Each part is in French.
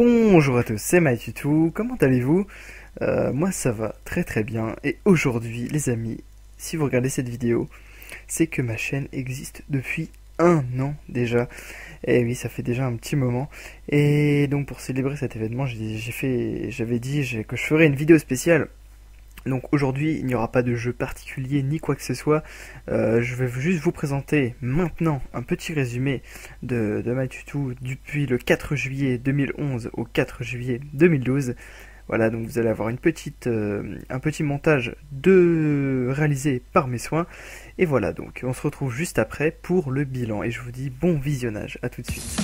Bonjour à tous, c'est MyTutu, comment allez-vous? Moi ça va très très bien, et aujourd'hui les amis, si vous regardez cette vidéo, c'est que ma chaîne existe depuis un an déjà. Et oui, ça fait déjà un petit moment. Et donc pour célébrer cet événement, j'avais dit que je ferais une vidéo spéciale. Donc aujourd'hui, il n'y aura pas de jeu particulier ni quoi que ce soit. Je vais juste vous présenter maintenant un petit résumé de MyTutu depuis le 4 juillet 2011 au 4 juillet 2012. Voilà, donc vous allez avoir un petit montage réalisé par mes soins. Et voilà, donc on se retrouve juste après pour le bilan. Et je vous dis bon visionnage, à tout de suite.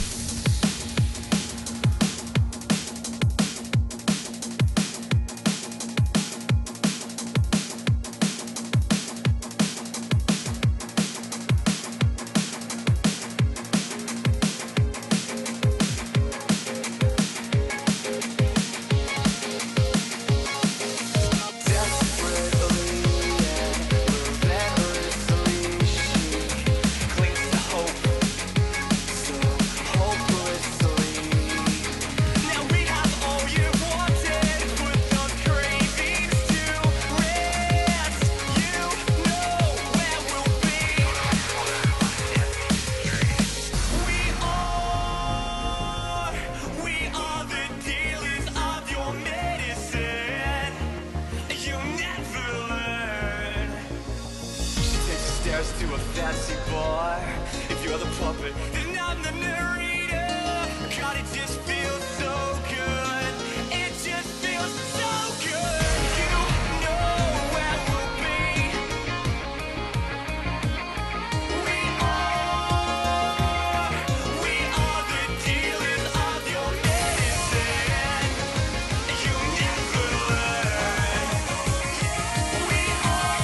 To a fancy bar. If you're the puppet, then I'm the narrator. God, it just feels so good. It just feels so good. You know where we'll be. We are the dealers of your medicine. You never learn. We are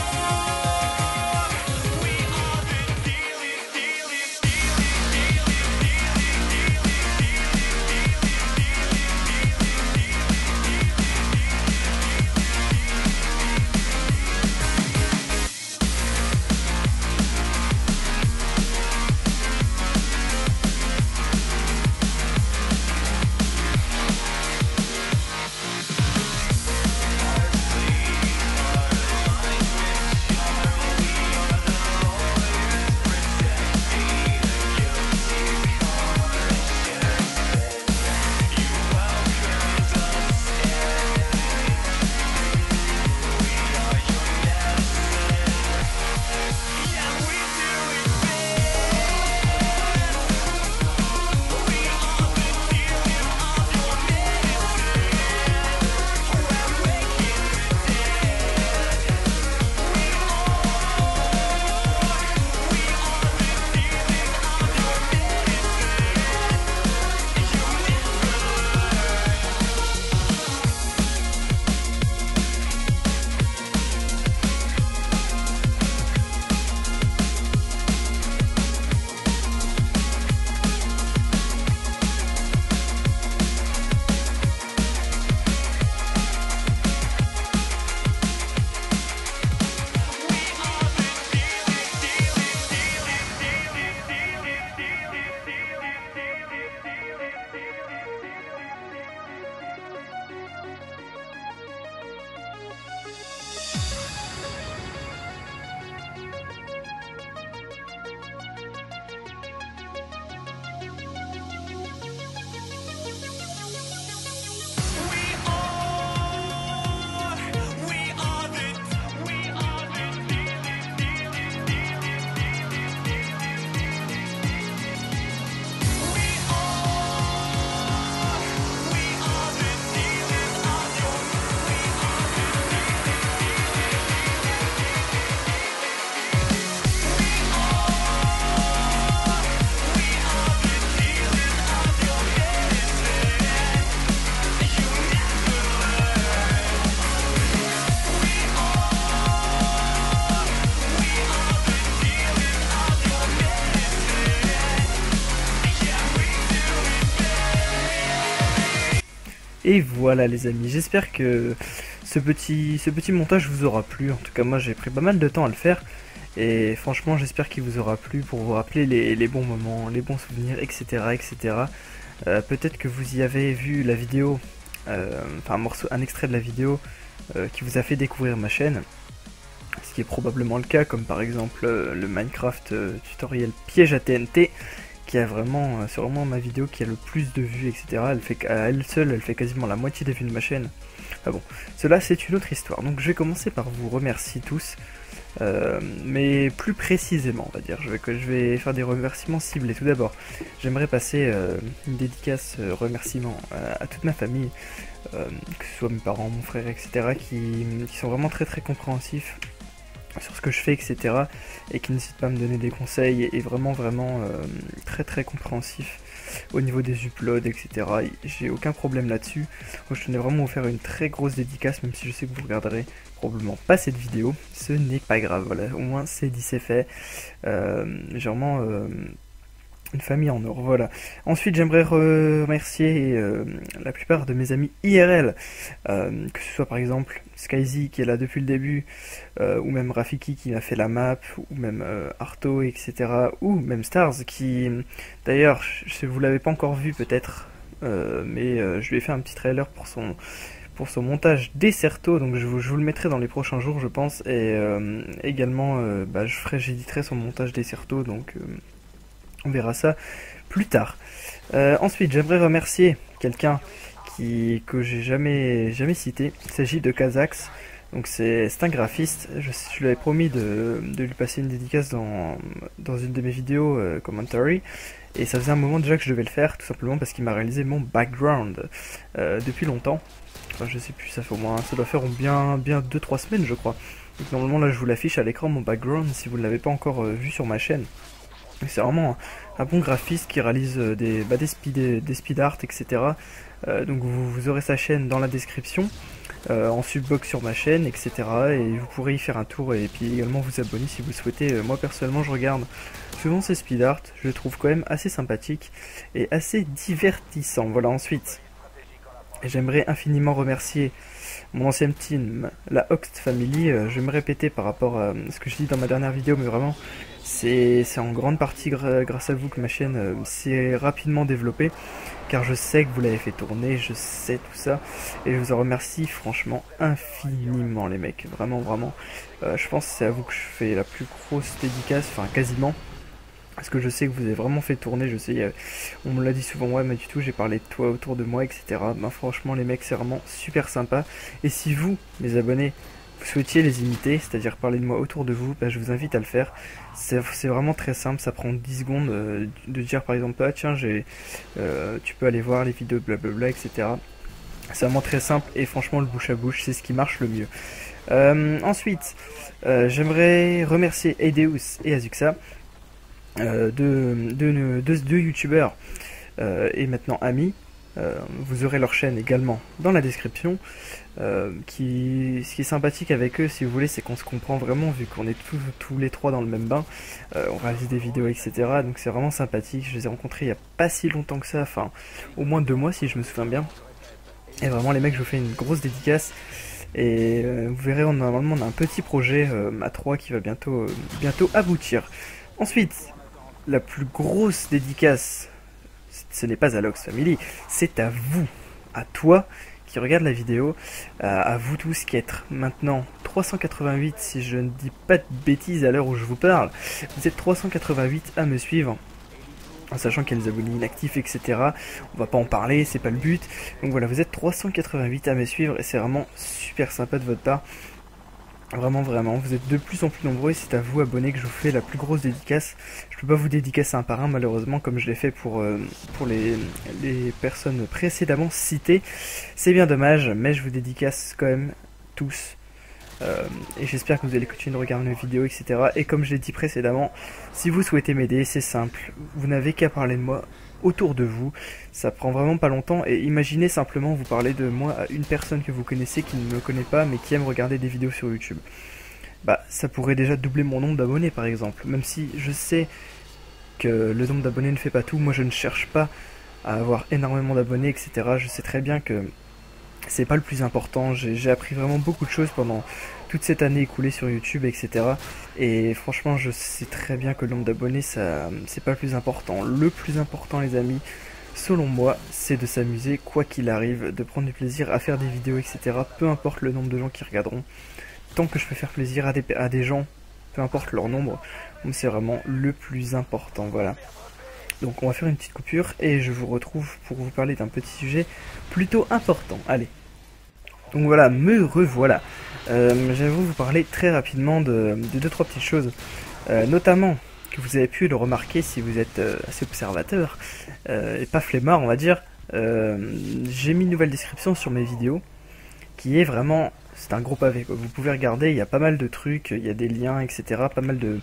Et voilà les amis, j'espère que ce petit montage vous aura plu. En tout cas moi j'ai pris pas mal de temps à le faire. Et franchement j'espère qu'il vous aura plu pour vous rappeler les bons moments, les bons souvenirs, etc. etc. Peut-être que vous y avez vu la vidéo, enfin un extrait de la vidéo qui vous a fait découvrir ma chaîne, ce qui est probablement le cas, comme par exemple le Minecraft tutoriel piège à TNT, qui a vraiment, c'est vraiment ma vidéo qui a le plus de vues, etc. Elle fait à elle seule, elle fait quasiment la moitié des vues de ma chaîne. Ah bon, cela c'est une autre histoire. Donc je vais commencer par vous remercier tous, mais plus précisément, on va dire. Je vais faire des remerciements ciblés. Tout d'abord, j'aimerais passer une dédicace remerciement à toute ma famille, que ce soit mes parents, mon frère, etc., qui sont vraiment très très compréhensifs sur ce que je fais, etc., et qui n'hésitent pas à me donner des conseils, et vraiment très très compréhensifs au niveau des uploads, etc. J'ai aucun problème là-dessus. Donc je tenais vraiment à vous faire une très grosse dédicace, même si je sais que vous regarderez probablement pas cette vidéo, ce n'est pas grave, voilà, au moins c'est dit, c'est fait. J'ai vraiment une famille en or, voilà. Ensuite, j'aimerais remercier la plupart de mes amis IRL, que ce soit par exemple Skyzy qui est là depuis le début, ou même Rafiki qui m'a fait la map, ou même Arto, etc., ou même Stars qui, d'ailleurs, vous l'avez pas encore vu peut-être, mais je lui ai fait un petit trailer pour son montage Desserto, donc je vous le mettrai dans les prochains jours, je pense, et également, j'éditerai son montage Desserto, donc on verra ça plus tard. Ensuite, j'aimerais remercier quelqu'un que j'ai jamais cité. Il s'agit de Kazax. Donc c'est un graphiste. Je lui avais promis de lui passer une dédicace dans une de mes vidéos commentary. Et ça faisait un moment déjà que je devais le faire, tout simplement parce qu'il m'a réalisé mon background depuis longtemps. Enfin, je sais plus, ça doit faire bien 2-3 semaines, je crois. Donc normalement là, je vous l'affiche à l'écran, mon background, si vous ne l'avez pas encore vu sur ma chaîne. C'est vraiment un bon graphiste qui réalise des speed art, etc. Donc vous aurez sa chaîne dans la description, en subbox sur ma chaîne, etc. Et vous pourrez y faire un tour et puis également vous abonner si vous le souhaitez. Moi personnellement je regarde souvent ces speed art, je le trouve quand même assez sympathique et assez divertissant. Voilà, ensuite j'aimerais infiniment remercier mon ancienne team, la Hoxt Family. Je vais me répéter par rapport à ce que je dis dans ma dernière vidéo, mais vraiment c'est en grande partie grâce à vous que ma chaîne s'est rapidement développée, car je sais que vous l'avez fait tourner, je sais tout ça, et je vous en remercie franchement infiniment les mecs, vraiment. Je pense que c'est à vous que je fais la plus grosse dédicace, enfin quasiment, parce que je sais que vous avez vraiment fait tourner, je sais, on me l'a dit souvent, ouais mais du tout, j'ai parlé de toi autour de moi, etc. Ben franchement les mecs, c'est vraiment super sympa, et si vous, mes abonnés, vous souhaitiez les imiter, c'est-à-dire parler de moi autour de vous, bah, je vous invite à le faire. C'est vraiment très simple, ça prend 10 secondes de dire par exemple, ah tiens, tu peux aller voir les vidéos blablabla, etc. C'est vraiment très simple et franchement le bouche à bouche, c'est ce qui marche le mieux. Ensuite, j'aimerais remercier Eideus et Azuxa, deux youtubeurs et maintenant amis. Vous aurez leur chaîne également dans la description. Ce qui est sympathique avec eux, si vous voulez, c'est qu'on se comprend vraiment, vu qu'on est tous les trois dans le même bain. On réalise des vidéos, etc. Donc c'est vraiment sympathique. Je les ai rencontrés il n'y a pas si longtemps que ça, enfin au moins 2 mois si je me souviens bien. Et vraiment les mecs, je vous fais une grosse dédicace. Et vous verrez, normalement on a un petit projet à 3 qui va bientôt aboutir. Ensuite, la plus grosse dédicace, ce n'est pas à l'Hoxt Family, c'est à vous, à toi qui regarde la vidéo, à vous tous qui êtes maintenant 388, si je ne dis pas de bêtises à l'heure où je vous parle. Vous êtes 388 à me suivre, en sachant qu'il y a des abonnés inactifs, etc. On va pas en parler, c'est pas le but. Donc voilà, vous êtes 388 à me suivre et c'est vraiment super sympa de votre part. Vraiment, vous êtes de plus en plus nombreux et c'est à vous, abonnés, que je vous fais la plus grosse dédicace. Je peux pas vous dédicacer un par un, malheureusement, comme je l'ai fait pour les personnes précédemment citées. C'est bien dommage, mais je vous dédicace quand même tous. Et j'espère que vous allez continuer de regarder mes vidéos, etc. Et comme je l'ai dit précédemment, si vous souhaitez m'aider, c'est simple. Vous n'avez qu'à parler de moi autour de vous, ça prend vraiment pas longtemps, et imaginez simplement vous parler de moi à une personne que vous connaissez qui ne me connaît pas mais qui aime regarder des vidéos sur YouTube. Bah ça pourrait déjà doubler mon nombre d'abonnés par exemple, même si je sais que le nombre d'abonnés ne fait pas tout, moi je ne cherche pas à avoir énormément d'abonnés, etc. Je sais très bien que c'est pas le plus important, j'ai appris vraiment beaucoup de choses pendant toute cette année écoulée sur YouTube, etc. Et franchement, je sais très bien que le nombre d'abonnés, ça, c'est pas le plus important. Le plus important, les amis, selon moi, c'est de s'amuser quoi qu'il arrive, de prendre du plaisir à faire des vidéos, etc. Peu importe le nombre de gens qui regarderont, tant que je peux faire plaisir à des gens, peu importe leur nombre, c'est vraiment le plus important, voilà. Donc on va faire une petite coupure et je vous retrouve pour vous parler d'un petit sujet plutôt important. Allez. Donc voilà, me revoilà. J'aimerais vous parler très rapidement de deux trois petites choses, notamment que vous avez pu le remarquer si vous êtes assez observateur et pas flemmard on va dire. J'ai mis une nouvelle description sur mes vidéos qui est vraiment, c'est un gros pavé quoi. Vous pouvez regarder, il y a pas mal de trucs, il y a des liens etc, pas mal de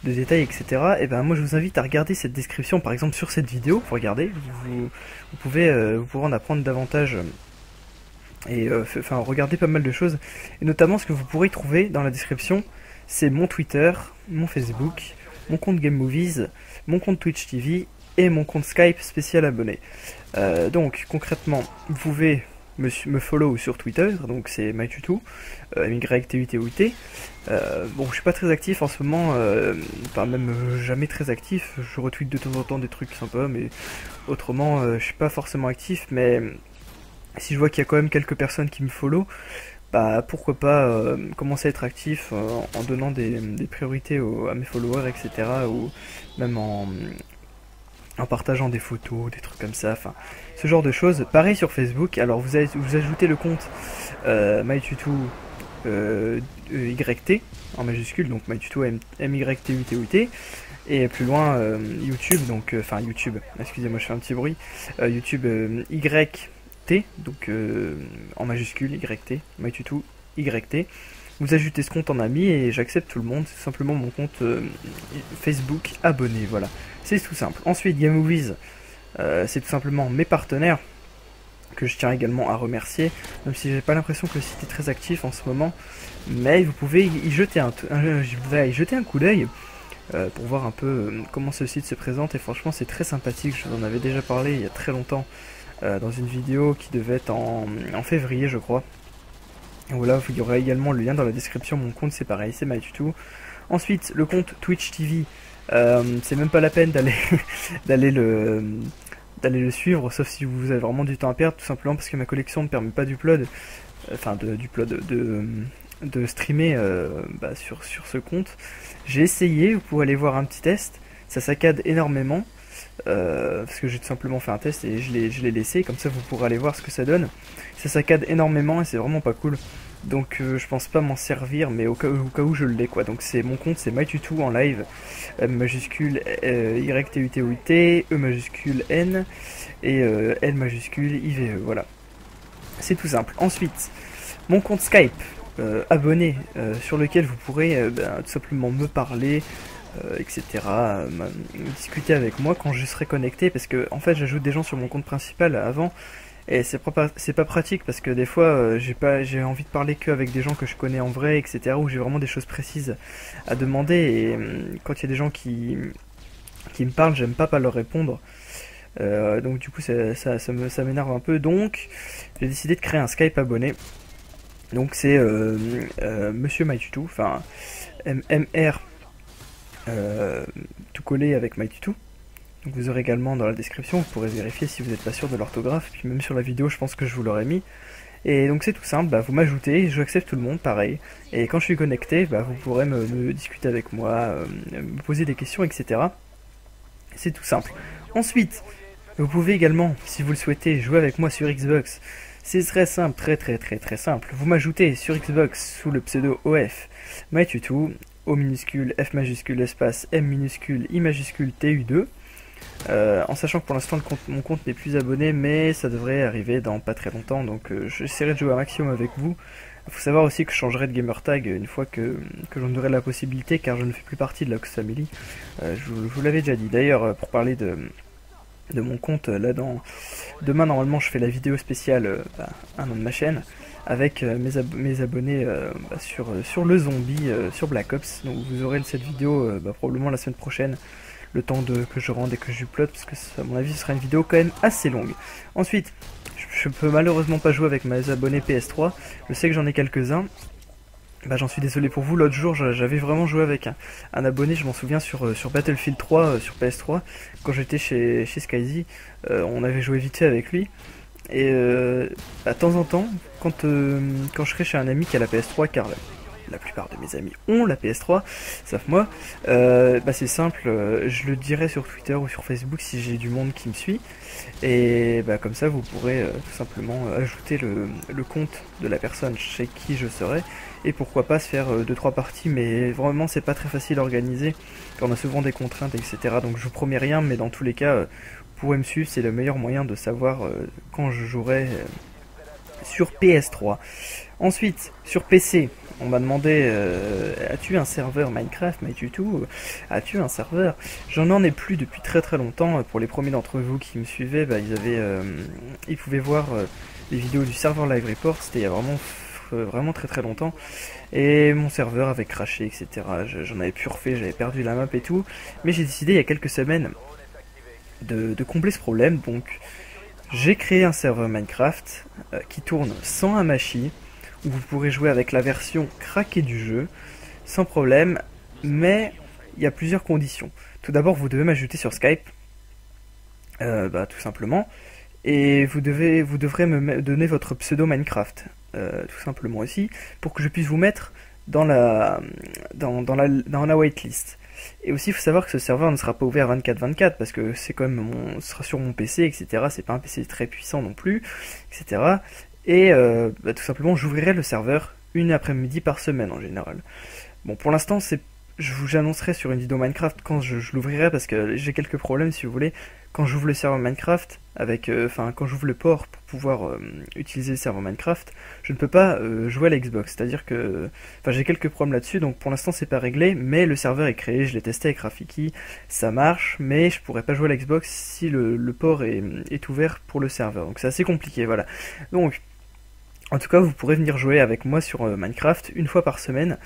détails etc. Et ben moi je vous invite à regarder cette description par exemple sur cette vidéo, vous regardez, vous pouvez en apprendre davantage. Et enfin regardez pas mal de choses, et notamment ce que vous pourrez trouver dans la description, c'est mon Twitter, mon Facebook, mon compte Game Movies, mon compte Twitch TV et mon compte Skype spécial abonné. Donc concrètement, vous pouvez me follow sur Twitter, donc c'est mytutu, MYTUTUT. Bon, je suis pas très actif en ce moment, enfin même jamais très actif, je retweet de temps en temps des trucs sympas, mais autrement je suis pas forcément actif, mais si je vois qu'il y a quand même quelques personnes qui me follow, bah pourquoi pas commencer à être actif en donnant des priorités à mes followers, etc. Ou même en partageant des photos, des trucs comme ça, enfin ce genre de choses. Pareil sur Facebook, alors vous ajoutez le compte mytutu YT en majuscule, donc mytutu MYTUTUT, et plus loin YouTube, donc enfin YouTube, excusez-moi je fais un petit bruit, YouTube YT, donc en majuscule YT, mytutu YT. Vous ajoutez ce compte en ami et j'accepte tout le monde, c'est simplement mon compte Facebook abonné, voilà. C'est tout simple. Ensuite, Game Movies, c'est tout simplement mes partenaires, que je tiens également à remercier, même si j'ai pas l'impression que le site est très actif en ce moment, mais vous pouvez y jeter un coup d'œil pour voir un peu comment ce site se présente, et franchement c'est très sympathique, je vous en avais déjà parlé il y a très longtemps, dans une vidéo qui devait être en février je crois. Voilà, il y aura également le lien dans la description, mon compte c'est pareil, c'est mytutu. Ensuite, le compte Twitch TV, c'est même pas la peine d'aller le suivre, sauf si vous avez vraiment du temps à perdre, tout simplement parce que ma collection ne permet pas d'upload, enfin de streamer sur ce compte. J'ai essayé, vous pouvez aller voir un petit test, ça saccade énormément, parce que j'ai tout simplement fait un test et je l'ai laissé, comme ça vous pourrez aller voir ce que ça donne. Ça saccade énormément et c'est vraiment pas cool. Donc je pense pas m'en servir, mais au cas où je l'ai quoi. Donc c'est mon compte, c'est mytutu en live, M majuscule YTUTUT, E majuscule N et L majuscule IVE, voilà. C'est tout simple. Ensuite, mon compte Skype abonné, sur lequel vous pourrez tout simplement me parler, etc. Discuter avec moi quand je serai connecté, parce que en fait j'ajoute des gens sur mon compte principal avant. Et c'est pas pratique parce que des fois j'ai envie de parler qu'avec des gens que je connais en vrai, etc. Où j'ai vraiment des choses précises à demander, et quand il y a des gens qui me parlent, j'aime pas leur répondre. Donc du coup ça m'énerve un peu, donc j'ai décidé de créer un Skype abonné. Donc c'est Monsieur mytutu, enfin MR tout collé avec mytutu. Donc vous aurez également dans la description, vous pourrez vérifier si vous n'êtes pas sûr de l'orthographe, puis même sur la vidéo je pense que je vous l'aurais mis. Et donc c'est tout simple, vous m'ajoutez, je accepte tout le monde, pareil. Et quand je suis connecté, vous pourrez me discuter avec moi, me poser des questions, etc. C'est tout simple. Ensuite, vous pouvez également, si vous le souhaitez, jouer avec moi sur Xbox. C'est très simple, très simple. Vous m'ajoutez sur Xbox sous le pseudo OF mytutu, O minuscule, F majuscule, espace, M minuscule, I majuscule, TU2. En sachant que pour l'instant mon compte n'est plus abonné, mais ça devrait arriver dans pas très longtemps, donc j'essaierai de jouer un maximum avec vous. Il faut savoir aussi que je changerai de gamertag une fois que j'en aurai la possibilité, car je ne fais plus partie de l'Ox Family. Je vous l'avais déjà dit. D'ailleurs, pour parler de mon compte, demain normalement je fais la vidéo spéciale un an de ma chaîne, avec mes abonnés sur le zombie, sur Black Ops. Donc vous aurez cette vidéo probablement la semaine prochaine, le temps que je rende et que j'upload, parce que à mon avis ce sera une vidéo quand même assez longue. Ensuite, je peux malheureusement pas jouer avec mes abonnés PS3, je sais que j'en ai quelques-uns, Bah, j'en suis désolé pour vous. L'autre jour, j'avais vraiment joué avec un abonné, je m'en souviens, sur Battlefield 3, sur PS3, quand j'étais chez Skyzy. On avait joué vite fait avec lui. Et de temps en temps, quand je serai chez un ami qui a la PS3, car la plupart de mes amis ont la PS3, sauf moi, bah c'est simple, je le dirai sur Twitter ou sur Facebook si j'ai du monde qui me suit. Et bah comme ça, vous pourrez tout simplement ajouter le compte de la personne chez qui je serai. Et pourquoi pas se faire 2-3 parties, mais vraiment c'est pas très facile à organiser, car on a souvent des contraintes, etc. Donc je vous promets rien, mais dans tous les cas, vous pourrez me suivre, c'est le meilleur moyen de savoir quand je jouerai sur PS3. Ensuite, sur PC, on m'a demandé as-tu un serveur Minecraft, MyTutu? As-tu un serveur? J'en ai plus depuis très très longtemps. Pour les premiers d'entre vous qui me suivaient, bah, ils pouvaient voir les vidéos du serveur Live Report, c'était il y a vraiment très très longtemps. Et mon serveur avait craché, etc. J'en avais plus refait, j'avais perdu la map et tout. Mais j'ai décidé il y a quelques semaines de combler ce problème. Donc j'ai créé un serveur Minecraft qui tourne sans Hamachi, où vous pourrez jouer avec la version craquée du jeu, sans problème, mais il y a plusieurs conditions. Tout d'abord, vous devez m'ajouter sur Skype, bah, tout simplement, et vous devrez me donner votre pseudo Minecraft, tout simplement aussi, pour que je puisse vous mettre dans la whitelist. Et aussi, il faut savoir que ce serveur ne sera pas ouvert 24/24 parce que c'est quand même ce sera sur mon PC, etc. C'est pas un PC très puissant non plus, etc. Et bah, tout simplement, j'ouvrirai le serveur une après-midi par semaine en général. Bon, pour l'instant, j'annoncerai sur une vidéo Minecraft quand je l'ouvrirai parce que j'ai quelques problèmes si vous voulez. Quand j'ouvre le serveur Minecraft, quand j'ouvre le port pour pouvoir utiliser le serveur Minecraft, je ne peux pas jouer à la Xbox. C'est-à-dire que, j'ai quelques problèmes là-dessus, donc pour l'instant c'est pas réglé, mais le serveur est créé, je l'ai testé avec Rafiki, ça marche, mais je pourrais pas jouer à la Xbox si le port est ouvert pour le serveur. Donc c'est assez compliqué, voilà. Donc en tout cas, vous pourrez venir jouer avec moi sur Minecraft une fois par semaine,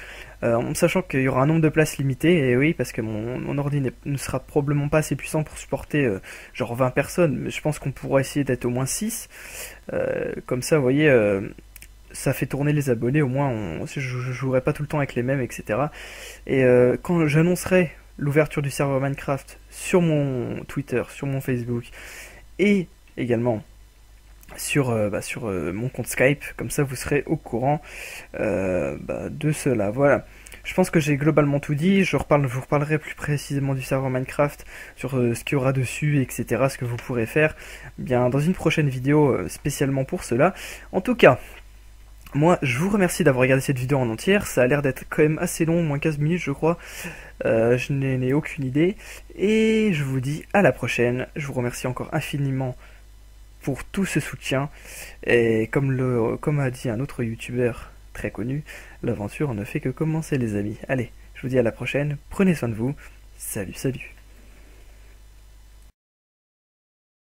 en sachant qu'il y aura un nombre de places limité, et oui, parce que mon ordi ne sera probablement pas assez puissant pour supporter genre 20 personnes, mais je pense qu'on pourra essayer d'être au moins 6, comme ça, vous voyez, ça fait tourner les abonnés, au moins, je jouerai pas tout le temps avec les mêmes, etc. Et quand j'annoncerai l'ouverture du serveur Minecraft sur mon Twitter, sur mon Facebook, et également sur mon compte Skype, comme ça vous serez au courant de cela. Voilà, je pense que j'ai globalement tout dit. Je vous reparlerai plus précisément du serveur Minecraft, sur ce qu'il y aura dessus, etc., ce que vous pourrez faire bien dans une prochaine vidéo spécialement pour cela. En tout cas, moi je vous remercie d'avoir regardé cette vidéo en entière. Ça a l'air d'être quand même assez long, moins 15 minutes je crois. Je n'ai aucune idée, et je vous dis à la prochaine. Je vous remercie encore infiniment pour tout ce soutien, et comme a dit un autre youtubeur très connu, l'aventure ne fait que commencer les amis. Allez, je vous dis à la prochaine, prenez soin de vous, salut.